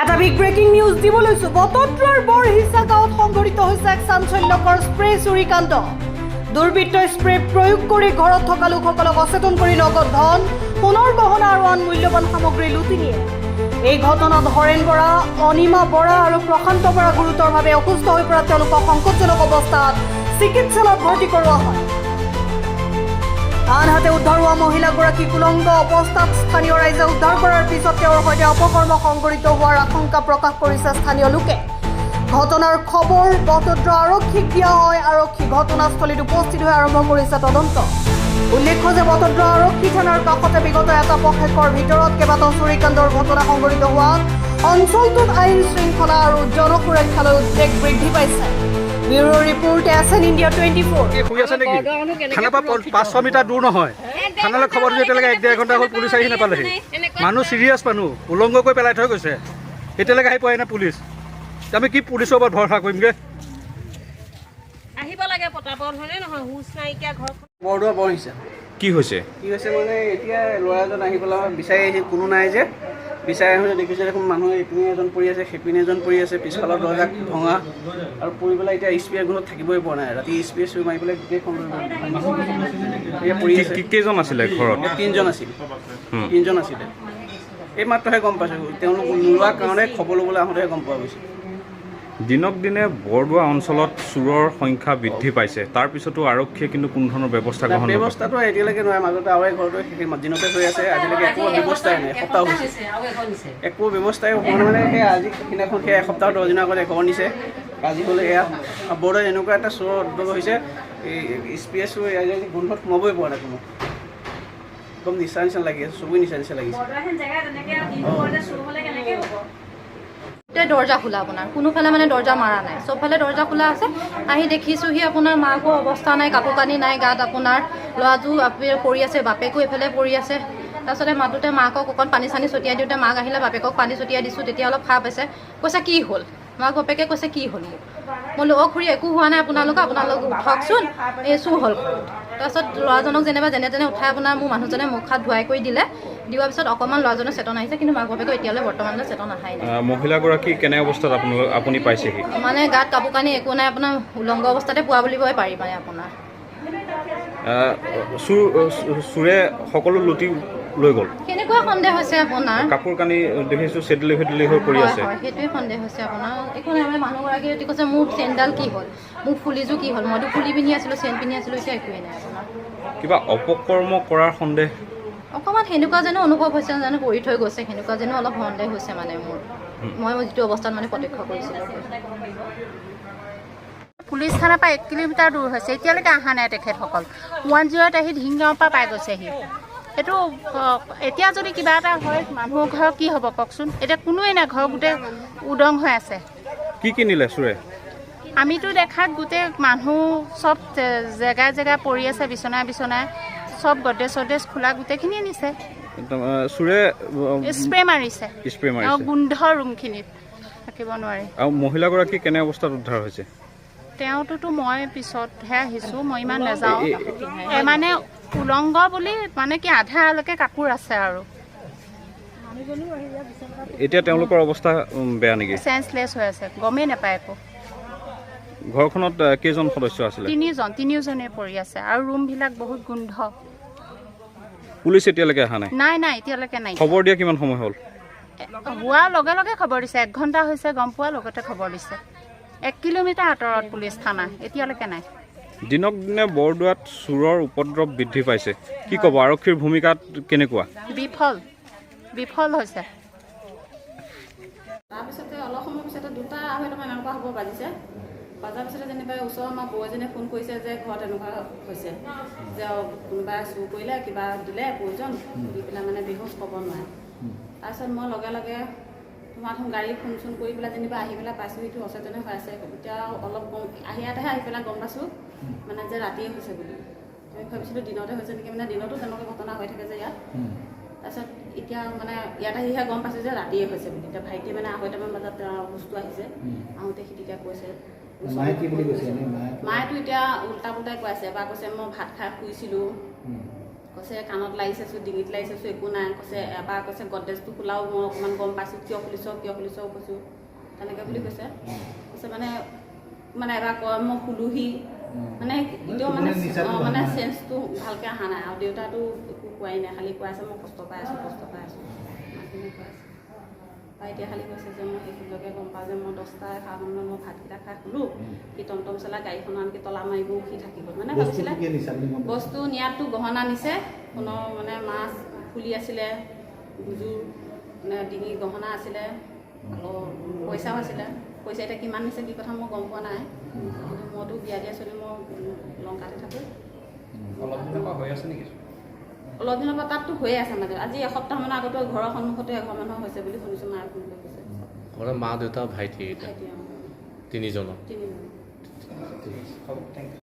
এটা big breaking news দিব লৈছো। বটদ্ৰাৰ বৰহিচা গাঁৱত সংঘটিত হৈছে এক চাঞ্চল্যকৰ স্প্ৰে চুৰিকাণ্ড। দুৰ্বৃত্তই স্প্ৰে প্ৰয়োগ কৰি ঘৰত থকা লোকসকলক অচেতন কৰি নগদ ধন, সোণৰ গহনা আৰু আন মূল্যৱান সামগ্ৰী লুটি নিয়ে। এই ঘটনাত হৰেণ বৰা, অনিমা বৰা আৰু প্ৰশান্ত বৰা গুৰুতৰভাৱে অসুস্থ হৈ পৰা তেওঁলোকক সংকটজনক অৱস্থাত চিকিৎসালয়ত ভৰ্তি কৰোৱা হয়। আনহাতে উদ্ধাৰ হোৱা মহিলাগৰাকী কুলংগ অৱস্থাত স্থানীয় ৰাইজে উদ্ধাৰ কৰাৰ পিছত তেওঁৰ সৈতে অপকৰ্ম সংঘটিত হোৱাৰ আশংকা প্ৰকাশ কৰিছে স্থানীয় লোকে। ঘটনাৰ খবৰ বটদ্ৰা আৰক্ষীক দিয়া হয়। আৰক্ষী ঘটনাস্থলীত উপস্থিত হৈ আৰম্ভ কৰিছে তদন্ত। উল্লেখ্য যে বটদ্ৰা আৰক্ষী থানাৰ কাষতে বিগত এটা পষেকৰ ভিতৰত কেইবাটাও চুৰিকাণ্ডৰ ঘটনা সংঘটিত হোৱাত অঞ্চলটোত আইন শৃংখলা আৰু জনসুৰক্ষালৈ উদ্বেগ বৃদ্ধি পাইছে। Bureau report SN India 24। শুই আছে নেকি? থানাৰ পৰা 500 মিটাৰ দূৰ নহয়। থানালৈ খবৰ দিওঁ এতিয়ালৈকে 1-1.5 ঘণ্টা হ'ল, পুলিচ আহি নাপালেহি। মানুহ চিৰিয়াছ, মানুহ উলংঘ কৰি পেলাই থৈ গৈছে, এতিয়ালৈকে আহি পোৱাই নাই পুলিচ। আমি কি পুলিচৰ ওপৰত ভৰসা কৰিমগৈ? আহিব লাগে পতাপত, হয়নে নহয়? হুচ নাইকিয়া ঘৰখন। বৰদোৱা বৰহিচা কি হৈছে মানে এতিয়া ল'ৰা এজন আহি পেলাই বিচাৰি আহিছে, কোনো নাই যে বিচাৰি আহোঁতে দেখিছে দেখোন মানুহ ইপিনে এজন পৰি আছে, সিপিনে এজন পৰি আছে, পিছফালৰ দৰ্জা ভঙা আৰু পৰি পেলাই এতিয়া স্প্ৰে গুণত থাকিবই পৰা নাই। ৰাতি স্প্ৰে চুই মাৰি পেলাই গোটেইখন পৰি আছে। কেইজন আছিলে ঘৰত? 3জন আছিলে। এই মাত্ৰহে গম পাইছোঁ, তেওঁলোক নোলোৱাৰ কাৰণে খবৰ ল'বলৈ আহোঁতেহে গম পোৱা গৈছে। দিনক দিনে বৰদোৱা অঞ্চলত চোৰৰ সংখ্যা বৃদ্ধি পাইছে, তাৰপিছতো আৰক্ষীয়ে কিন্তু কোনো ধৰণৰ ব্যৱস্থা গ্ৰহণ নকৰে। ব্যৱস্থাটো এতিয়ালৈকে নহয়। মাজতে আৰু ঘৰটো দিনতে হৈ আছে, আজিলৈকে একো ব্যৱস্থাই নাই। এসপ্তাহ হৈছে একো ব্যৱস্থাই হোৱা নাই। মানে সেই আজি সিদিনাখন সেই এসপ্তাহ 10 দিনৰ আগত খবৰ নিছে, আজি হ'লে এয়া বৰদোৱাত এনেকুৱা এটা চোৰ উদ্যোগ হৈছে, এই স্প্ৰে চোৰ গোন্ধত সোমাবই পৰা নাই কোনো। একদম নিচা লাগি আছে, চবৰে নিচা লাগিছে। দৰ্জা খোলা, আপোনাৰ কোনোফালে মানে দৰ্জা মাৰা নাই, চবফালে দৰ্জা খোলা আছে। আহি দেখিছোঁহি আপোনাৰ মাকো অৱস্থা নাই, কাপোৰ কানি নাই গাত, আপোনাৰ ল'ৰাটো পৰি আছে, বাপেকো এইফালে পৰি আছে। তাৰপিছতে মাতোতে মাকক অকণ পানী চানী ছটিয়াই দিওঁতে মাক আহিলে, বাপেকক পানী ছটিয়াই দিছোঁ। তেতিয়া অলপ সাৰ পাইছে, কৈছে কি হ'ল? মাক বাপেকে কৈছে কি হ'ল মোক? মই বোলো খুৰী একো হোৱা নাই, আপোনালোক উঠকচোন, এই চুৰ হ'ল। তাৰপিছত ল'ৰাজনক যেনে তেনে উঠাই আপোনাৰ মোৰ মানুহজনে মুখ হাত ধুৱাই কৰি দিলে। দিয়াৰ পিছত অকণমান ল'ৰাজনৰ চেতন আহিছে, কিন্তু মাক বাপেকে এতিয়ালৈ বৰ্তমানলৈ চেতন অহাই নাই। মহিলাগৰাকী কেনে অৱস্থাত আপুনি পাইছেহি? মানে গাত কাপোৰ কানি একো নাই, আপোনাৰ উলংগ অৱস্থাতে পোৱা বুলিবই পাৰি। মানে আপোনাৰ চোৰে সকলো লুটি লৈ গ'ল, কেনেকুৱা সন্দেহ হৈছে আপোনাৰ? কাপোৰ কানি দেখিছোঁ চেডেলি হৈ পৰি আছে। সেইটোৱে সন্দেহ হৈছে আপোনাৰ। একো নাই। মানে মানুহগৰাকীয়ে কৈছে মোৰ চেইনডাল কি হ'ল, মোৰ ফুলিযোৰ কি হ'ল? মইতো ফুলি পিন্ধি আছিলোঁ, চেইন পিন্ধি আছিলোঁ, এতিয়া একোৱেই নাই আপোনাৰ। কিবা অপকৰ্ম কৰাৰ সন্দেহ অকণমান সেনেকুৱা যেনো অনুভৱ হৈছে, জানো কৰি থৈ গৈছে, সেনেকুৱা যেনো অলপ সন্দেহ হৈছে মানে মোৰ। মই যিটো অৱস্থাত মানে প্ৰত্যক্ষ কৰিছিলোঁ। পুলিচ থানাৰ পৰা 1 কিলোমিটাৰ দূৰ হৈছে, এতিয়ালৈকে অহা নাই তেখেতসকল। 10 আহি ঢিংগাঁৱৰ পৰা পাই গৈছেহি। এইটো এতিয়া যদি কিবা এটা হয় মানুহৰ ঘৰৰ কি হ'ব কওকচোন? এতিয়া কোনোৱেই নাই, ঘৰ গোটেই উদং হৈ আছে। কি নিলে চোৰে? আমিতো দেখাত গোটেই মানুহ চব জেগাই পৰি আছে, বিচনাই চব গড্ৰেজ খোলা গোটেইখিনিয়ে নিছে। চোৰে স্প্ৰে মাৰিছে আৰু গোন্ধ ৰুমখিনিত থাকিব নোৱাৰি। আৰু মহিলাগৰাকী কেনে অৱস্থাত উদ্ধাৰ হৈছে? তেওঁতোতো মই পিছতহে আহিছোঁ, মই ইমান নাযাওঁ। মানে উলংগ বুলি মানে কি আধালৈকে কাপোৰ আছে আৰু। এতিয়া তেওঁলোকৰ অৱস্থা বেয়া নেকি? চেঞ্চলেছ হৈ আছে, গমেই নাপায় একো। ঘৰখনত কেইজন সদস্য আছিলে? 3জনে পৰি আছে আৰু ৰুমবিলাক বহুত গোন্ধ। পুলিচ এতিয়ালৈকে অহা নাই? নাই, এতিয়ালৈকে নাই। খবৰ দিয়া কিমান সময় হ'ল? হোৱাৰ লগে লগে খবৰ দিছে, 1 ঘণ্টা হৈছে, গম পোৱাৰ লগতে খবৰ দিছে। 1 কিলোমিটাৰ আঁতৰত পুলিচ থানা, এতিয়ালৈকে নাই। দিনক দিনে বৰদোৱাত চোৰৰ উপদ্ৰৱ বৃদ্ধি পাইছে, কি ক'ব? আৰক্ষীৰ ভূমিকাত কেনেকুৱা? বিফল হৈছে। তাৰপিছতে অলপ সময় পিছতে 2:30 এনেকুৱা হ'ব বাজিছে। বজাৰ পিছতে যেনিবা ওচৰৰ আমাৰ বৌ এজনীয়ে ফোন কৰিছে যে ঘৰত এনেকুৱা হৈছে, যে কোনোবাই চুৰ কৰিলে, কিবা দিলে প্ৰয়োজন দি পেলাই মানে বেহুচ ক'ব নোৱাৰে। তাৰপিছত মই লগে লগে তোমাৰ গাড়ী ফোন চোন কৰি পেলাই যেনিবা আহি পেলাই পাইছোঁ, সেইটো অচেতনে হৈ আছে। এতিয়া অলপ ইয়াতেহে আহি পেলাই গম পাইছোঁ মানে যে ৰাতিয়ে হৈছে বুলি। আমি ভাবিছিলোঁ দিনতে হৈছে নেকি, মানে দিনতো তেনেকুৱা ঘটনা হৈ থাকে যে ইয়াত। তাৰপিছত এতিয়া মানে ইয়াত আহিহে গম পাইছোঁ যে ৰাতিয়ে হৈছে বুলি। এতিয়া ভাইটি মানে 2:30 বজাত বস্তু আহিছে, আহোঁতে সিটিকা কৈছে। মায়েতো এতিয়া উল্টা পুল্টাই কৈ আছে। এবাৰ কৈছে মই ভাত খাই শুইছিলোঁ, কৈছে কাণত লাগিছেছোঁ ডিঙিত লাগিছেছোঁ একো নাই কৈছে এবাৰ কৈছে গডৰেজটো খোলাও মই অকণমান গম পাইছোঁ কিয় খুলিছ কৈছোঁ তেনেকৈ বুলি কৈছে মানে এবাৰ কয় মই খুলোহি মানে এতিয়াও মানে চেঞ্চটো ভালকৈ অহা নাই আৰু দেউতাটো একো কোৱাই নাই খালি কৈ আছে মই কষ্ট পাই আছোঁ মাকখিনি কৈ আছে বা এতিয়া খালি কৈছে যে মই সেইখিনিলৈকে গম পাওঁ যে মই 10টা 11 মই ভাতকেইটা খাই শুলোঁ সি টমটম চলাই গাড়ীখন আনকি তলা মাৰিব সি থাকি গ'ল মানে ভাবিছিলে বস্তু নিয়াতো গহনা নিছে সোণৰ মানে মাছ ফুলি আছিলে দুযোৰ মানে ডিঙি গহনা আছিলে আৰু পইচাও আছিলে পইচা এতিয়া কিমান নিছে কি কথা মই গম পোৱা নাই কিন্তু মইতো বিয়া দিয়া চলি মই লংকাতে থাকোঁ অলপ দিনৰ পৰা হৈ আছে নেকি অলপ দিনৰ পৰা তাততো হৈয়ে আছে মানে আজি এসপ্তাহমানৰ আগতো ঘৰৰ সন্মুখতে এঘৰ মানুহ হৈছে বুলি শুনিছোঁ মায়ে ফোন কৰি কৈছে ঘৰৰ মা দেউতা ভাইটি ভাইটি তিনিজনৰ তিনিজন হ'ব থেংক ইউ